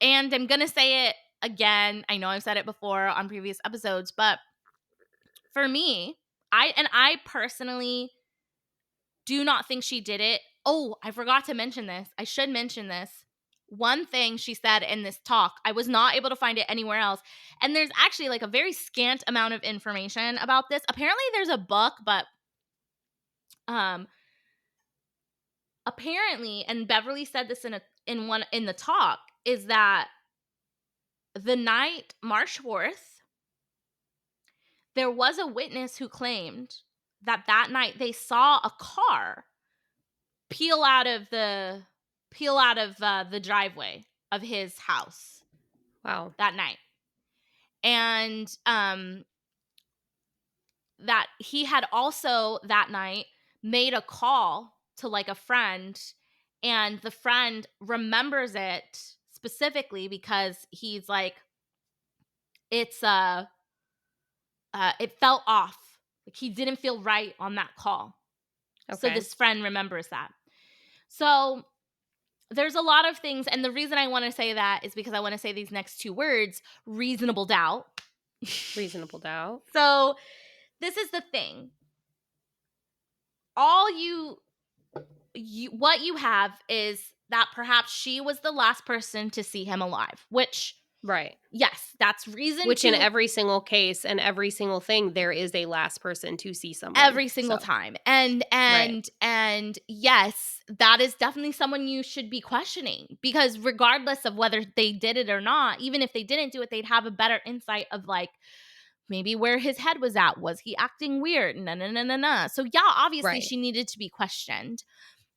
I'm gonna say it again. I know I've said it before on previous episodes, but for me, I personally do not think she did it. Oh, I forgot to mention this. I should mention this. One thing she said in this talk, I was not able to find it anywhere else. And there's actually like a very scant amount of information about this. Apparently there's a book, but um apparently, and Beverly said this in the talk, is that the night March 4th, there was a witness who claimed that night they saw a car peel out of the driveway of his house Wow. that night, and that he had also that night made a call to like a friend, and the friend remembers it specifically because he's like, it's it felt off, like he didn't feel right on that call. So Okay. this friend remembers that. So there's a lot of things, and the reason I want to say that is because I want to say these next two words, reasonable doubt. Reasonable doubt. So this is the thing. All what you have is that perhaps she was the last person to see him alive, which, Right. yes, that's reason Which in to every single case and every single thing, there is a last person to see someone. every single So, time. And right. and and yes, that is definitely someone you should be questioning, because regardless of whether they did it or not, even if they didn't do it, they'd have a better insight of like maybe where his head was at. Was he acting weird? No, no, no, no, no. So yeah, obviously Right. she needed to be questioned.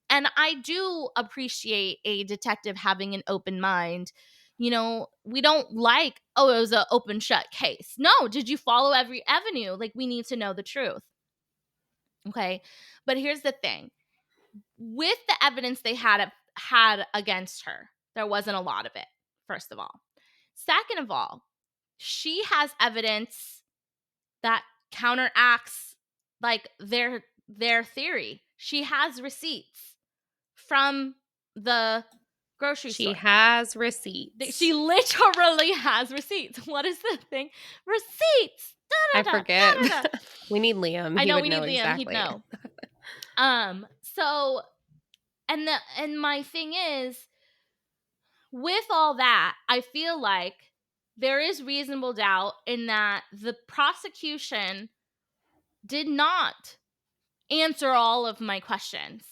And I do appreciate a detective having an open mind. We don't like, oh, it was an open shut case. No, did you follow every avenue? Like, we need to know the truth. Okay. But here's the thing, with the evidence they had against her, there wasn't a lot of it, first of all. Second of all, she has evidence that counteracts like their theory. She has receipts from the grocery She store. has receipts. She literally has receipts. What is the thing? Receipts. I Da, da, da, forget. da, da, da. We need Liam. I He know would we know need Liam. He'd exactly. know. So and my thing is, with all that, I feel like there is reasonable doubt in that the prosecution did not answer all of my questions,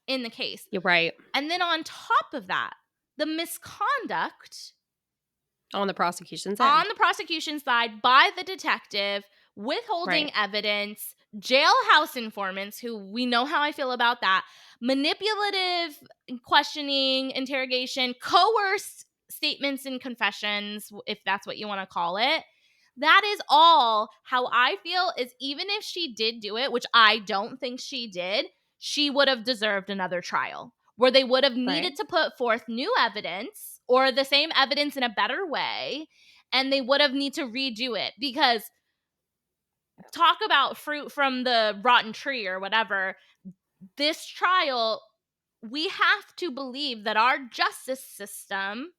in the case. You're right. And then on top of that, the misconduct On the prosecution's on end. the prosecution side by the detective, withholding Right. evidence, jailhouse informants, who we know how I feel about that, manipulative questioning, interrogation, coerced statements and confessions, if that's what you want to call it. That is all how I feel is, even if she did do it, which I don't think she did, she would have deserved another trial where they would have Right. needed to put forth new evidence or the same evidence in a better way, and they would have need to redo it, because talk about fruit from the rotten tree or whatever. This trial, we have to believe that our justice system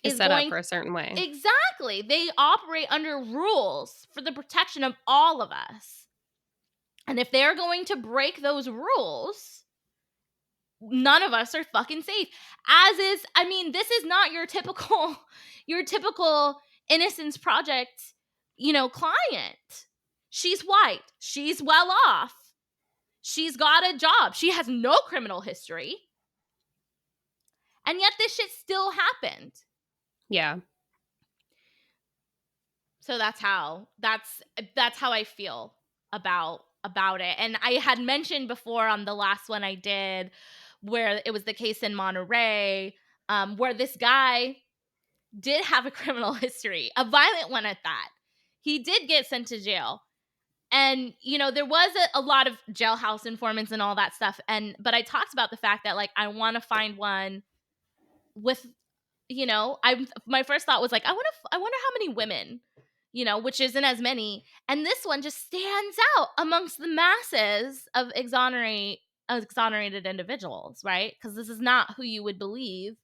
Is is set up going, for a certain way. exactly, they operate under rules for the protection of all of us. And if they're going to break those rules, none of us are fucking safe. As is, I mean, this is not your typical your typical Innocence Project, client. She's white, she's well off, she's got a job, she has no criminal history, and yet this shit still happened. Yeah. So that's how I feel about it. And I had mentioned before on the last one I did, where it was the case in Monterey, where this guy did have a criminal history, a violent one at that. He did get sent to jail. And, there was a lot of jailhouse informants and all that stuff. But I talked about the fact that, like, I want to find one with, my first thought was like, I wonder how many women, which isn't as many. And this one just stands out amongst the masses of exonerated individuals, right? Because this is not who you would believe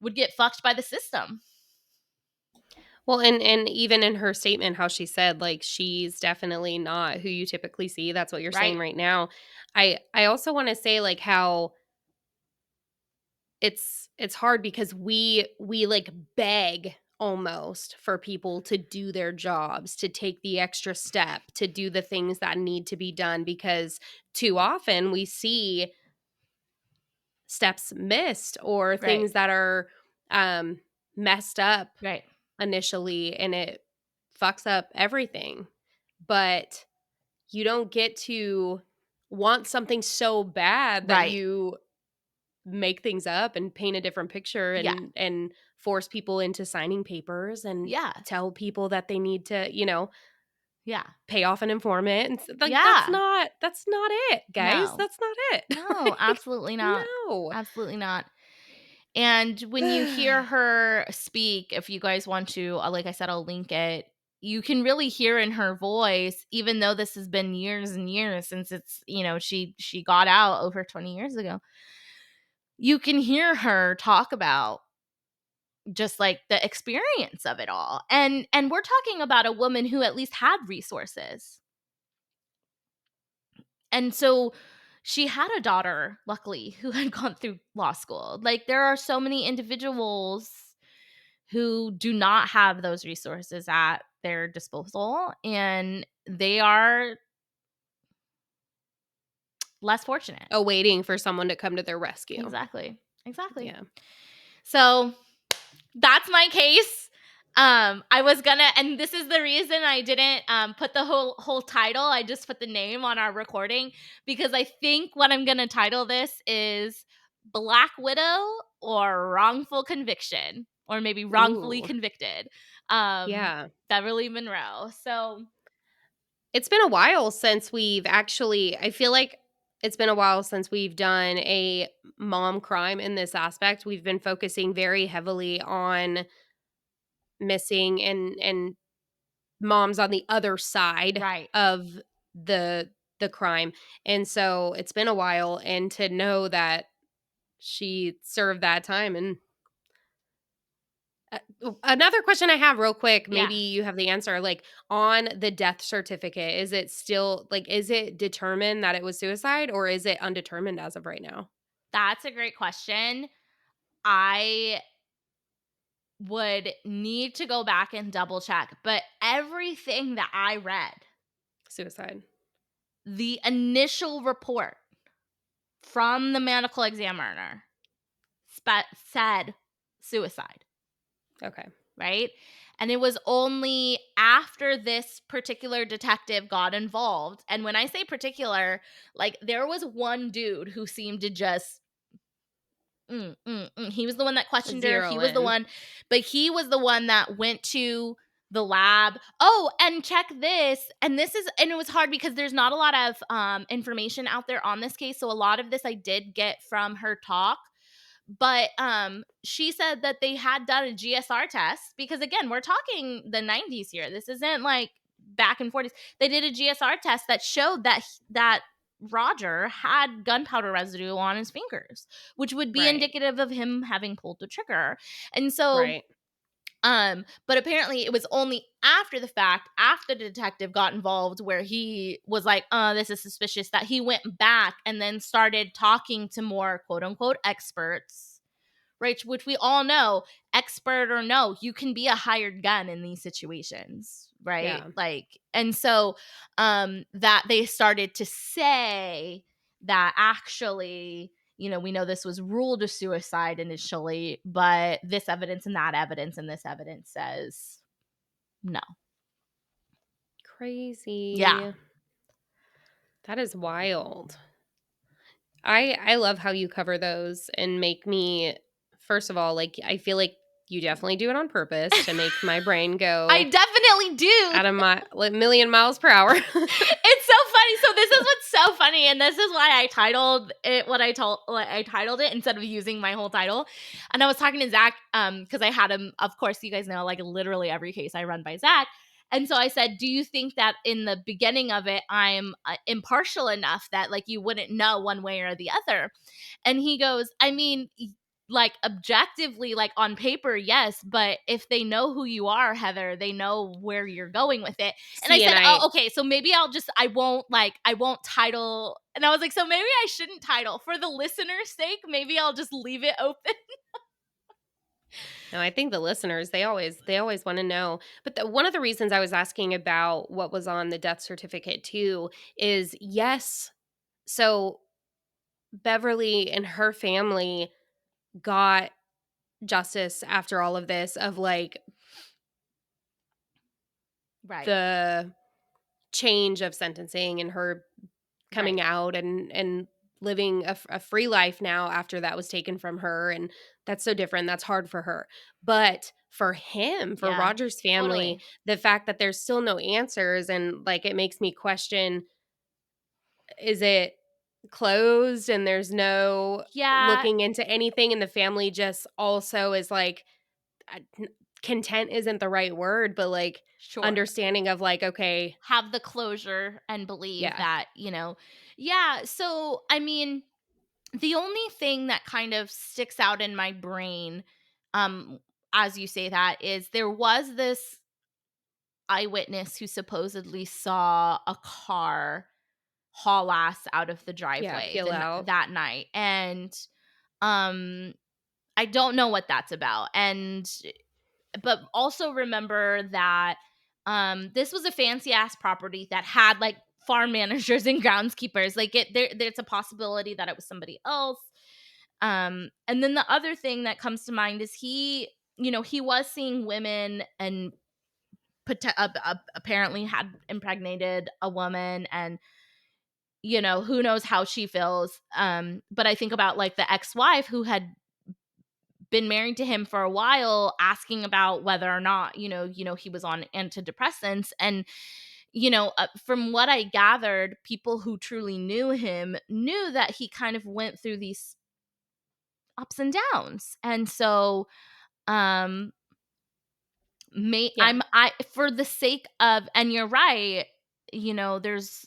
would get fucked by the system, Well, and even in her statement, how she said, like, she's definitely not who you typically see. That's what you're saying right? right now. I also wanna say, like, how it's hard because we, like, beg almost for people to do their jobs, to take the extra step, to do the things that need to be done because too often we see steps missed or Right. things that are, um, messed up Right. initially, and it fucks up everything. But you don't get to want something so bad that Right. you make things up and paint a different picture Yeah. and force people into signing papers and Yeah. tell people that they need to, Yeah. pay off an informant and like Yeah. that's not it, guys. No. That's not it. No, absolutely not. No. Absolutely not. And when you hear her speak, if you guys want to, like I said, I'll link it. You can really hear in her voice, even though this has been years and years since she got out over 20 years ago. You can hear her talk about just like the experience of it all. And we're talking about a woman who at least had resources. And so she had a daughter, luckily, who had gone through law school. Like, there are so many individuals who do not have those resources at their disposal, and they are less fortunate. Waiting for someone to come to their rescue. Exactly. Exactly. Yeah. So that's my case. I was gonna, and this is the reason I didn't put the whole title. I just put the name on our recording because I think what I'm gonna title this is Black Widow or Wrongful Conviction, or maybe Wrongfully Ooh. Convicted. Yeah. Beverly Monroe. So It's been a while since we've actually I feel like it's been a while since we've done a mom crime in this aspect. We've been focusing very heavily on missing and moms on the other side right. of the the crime. And so it's been a while and to know that she served that time and another question I have real quick, Yeah, maybe you have the answer, like, on the death certificate, is it still like, is it determined that it was suicide or is it undetermined as of right now? that's a great question. I would need to go back and double check, but everything that I read, Suicide. the initial report from the medical examiner said suicide, Okay. right? And it was only after this particular detective got involved. And when I say particular, like, there was one dude who seemed to just he was the one that questioned her. He Zero was the in. one, but he was the one that went to the lab. Oh, and check this. And it was hard because there's not a lot of information out there on this case. So a lot of this I did get from her talk. But she said that they had done a GSR test because, again, we're talking the 90s here. This isn't like back in 40s. They did a GSR test that showed that Roger had gunpowder residue on his fingers, which would be Right. indicative of him having pulled the trigger. And so Right. but apparently it was only after the fact, after the detective got involved, where he was like, this is suspicious, that he went back and then started talking to more quote unquote experts, right? Which we all know, expert or no, you can be a hired gun in these situations, right? Yeah. Like, and so that they started to say that actually, we know this was ruled a suicide initially, but this evidence and that evidence and this evidence says no. Yeah. Crazy. That is wild. I love how you cover those and make me first of all, like, I feel like You definitely do it on purpose to make my brain I go definitely do. at a like, million miles per hour. It's so funny. So this is what's so funny, and this is why I titled it what I titled it instead of using my whole title. And I was talking to Zach, because I had him. Of course, you guys know, like literally every case I run by Zach. And so I said, "Do you think that in the beginning of it, I'm impartial enough that like you wouldn't know one way or the other?" And he goes, "I mean, like objectively, like on paper, yes, but if they know who you are, Heather, they know where you're going with it." And I See, and said, "Oh, okay, so maybe I won't title." And I was like, "So maybe I shouldn't title for the listener's sake. Maybe I'll just leave it open." no, I think the listeners, they always wanna know. But one of the reasons I was asking about what was on the death certificate too is, yes, so Beverly and her family got justice after all of this of, like, Right. the change of sentencing and her Right. coming out and living a free life now after that was taken from her, and that's so different, that's hard for her. But for him, for Yeah. Roger's family, Totally. the fact that there's still no answers and, like, it makes me question, is it closed and there's no Yeah. looking into anything, and the family just also is, like, n content isn't the right word, but, like, Sure. understanding of, like, okay, Have the closure and believe yeah, that, yeah. So, I mean, the only thing that kind of sticks out in my brain, um, as you say that, is there was this eyewitness who supposedly saw a car haul ass out of the yeah, driveway peel out. that night, and um, I don't know what that's about, and but also remember that this was a fancy ass property that had like farm managers and groundskeepers. Like there's a possibility that it was somebody else. And then the other thing that comes to mind is he was seeing women and apparently had impregnated a woman, and who knows how she feels. But I think about like the ex-wife who had been married to him for a while, asking about whether or not he was on antidepressants. And from what I gathered, people who truly knew him knew that he kind of went through these ups and downs. And so um may Yeah, I for the sake of, and you're right, there's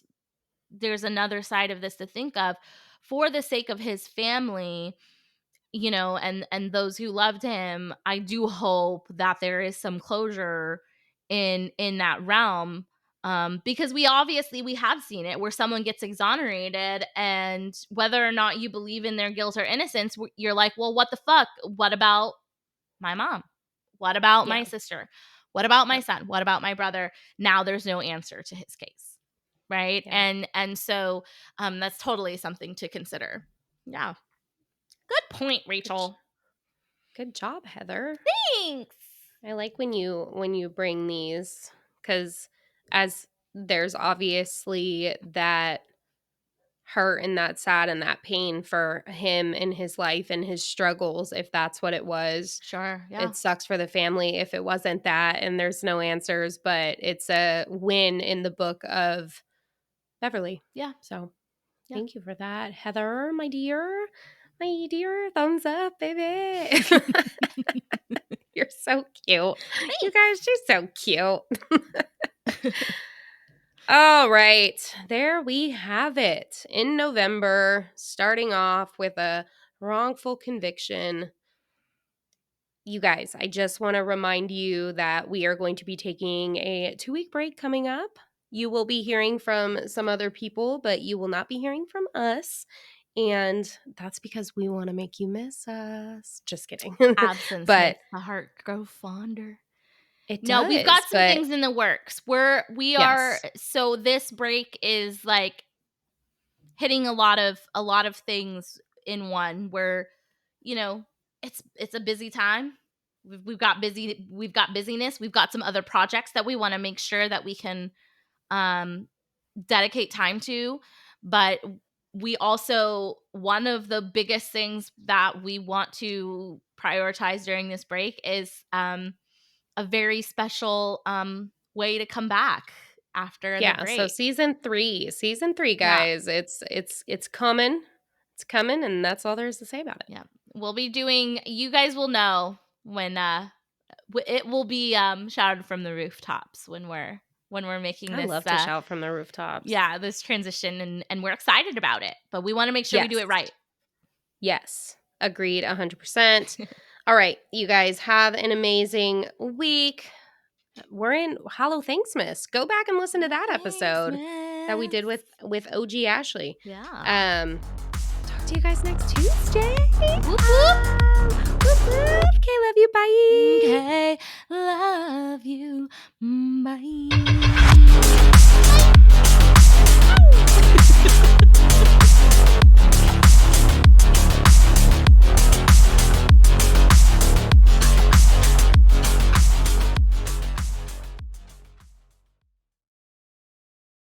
another side of this to think of. For the sake of his family, and those who loved him, I do hope that there is some closure in that realm. Because we have seen it where someone gets exonerated, and whether or not you believe in their guilt or innocence, you're like, well, what the fuck? What about my mom? What about my yeah, sister? What about my yep, son? What about my brother? Now there's no answer to his case, right? yeah. And so that's totally something to consider. Yeah. Good point, Good j Rachel. good job, Heather. Thanks. I like when you bring these, because as there's obviously that hurt and that sad and that pain for him in his life and his struggles, if that's what it was. Sure. Yeah. It sucks for the family if it wasn't that and there's no answers, but it's a win in the book of Beverly. Yeah. So, Yeah. thank you for that, Heather, my dear. My dear, thumbs up, baby. You're so cute. You Thanks. guys, she's so cute. All right. There we have it. In November, starting off with a wrongful conviction. You guys, I just want to remind you that we are going to be taking a 2-week break coming up. You will be hearing from some other people, but you will not be hearing from us. And that's because we want to make you miss us. Just kidding. Absence But makes the heart grow fonder. it No, we've got does. some But things in the works. We are yes. so this break is like hitting a lot of things in one where you know it's a busy time. We've got busyness, we've got some other projects that we want to make sure that we can um dedicate time to. But we also, one of the biggest things that we want to prioritize during this break is a very special way to come back after the Yeah, so break. season 3, Yeah. guys, it's coming. It's coming, and that's all there is to say about it. Yeah. We'll be doing, you guys will know when it will be shouted from the rooftops when we're making I this love to shout from the rooftops. yeah, this transition, and we're excited about it. But we want to make sure we do Yes. it right. Yes. Agreed 100%. All right, you guys have an amazing week. We're in Hollow Thanksmas. Go back and listen to that Thanks, episode that we did Miss. with OG Ashley. Yeah. Talk to you guys next Tuesday. Whoop whoop. Whoop, whoop. Okay, love you. Bye. Okay. Love you. Bye.